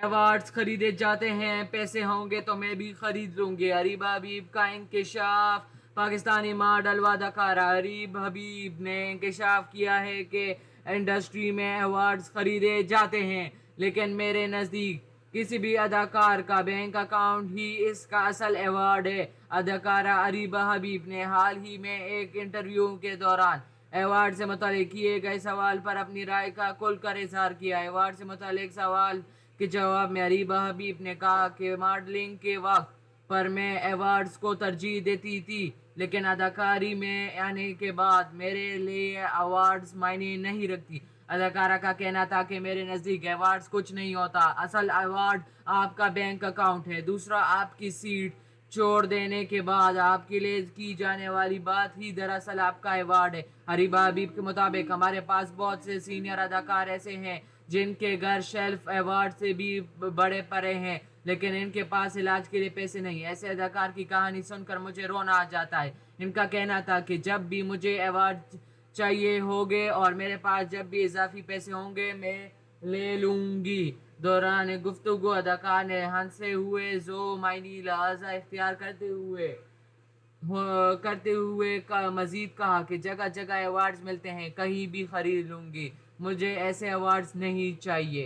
Awards خریدے جاتے ہیں، پیسے ہوں گے تو میں بھی خرید لوں گی۔ اریبہ حبیب کا انکشاف۔ پاکستانی ماڈل و اداکارہ اریبہ حبیب نے انکشاف کیا ہے کہ انڈسٹری میں ایوارڈز خریدے جاتے ہیں، لیکن میرے نزدیک کسی بھی اداکار کا بینک اکاؤنٹ ہی اس کا اصل ایوارڈ ہے۔ اداکارہ اریبہ حبیب نے حال ہی میں ایک انٹرویو کے دوران ایوارڈ سے متعلق کیے گئے سوال پر اپنی رائے کا کھل کر اظہار کیا۔ ایوارڈ سے متعلق سوال کے جواب میں اریبہ حبیب نے کہا کہ ماڈلنگ کے وقت پر میں ایوارڈز کو ترجیح دیتی تھی، لیکن اداکاری میں آنے کے بعد میرے لیے ایوارڈز معنی نہیں رکھتی۔ اداکارہ کا کہنا تھا کہ میرے نزدیک ایوارڈز کچھ نہیں ہوتا، اصل ایوارڈ آپ کا بینک اکاؤنٹ ہے، دوسرا آپ کی سیٹ چھوڑ دینے کے بعد آپ کے لیے کی جانے والی بات ہی دراصل آپ کا ایوارڈ ہے۔ اریبہ حبیب کے مطابق ہمارے پاس بہت سے سینئر اداکار ایسے ہیں جن کے گھر شیلف ایوارڈ سے بھی بڑے پڑے ہیں، لیکن ان کے پاس علاج کے لیے پیسے نہیں۔ ایسے اداکار کی کہانی سن کر مجھے رونا آ جاتا ہے۔ ان کا کہنا تھا کہ جب بھی مجھے ایوارڈ چاہیے ہوگے اور میرے پاس جب بھی اضافی پیسے ہوں گے میں لے لوں گی۔ دوران گفتگو اداکار نے ہنستے ہوئے ذو معنی لہجہ اختیار کرتے ہوئے مزید کہا کہ جگہ جگہ ایوارڈز ملتے ہیں، کہیں بھی خرید لوں گی، مجھے ایسے ایوارڈز نہیں چاہیے۔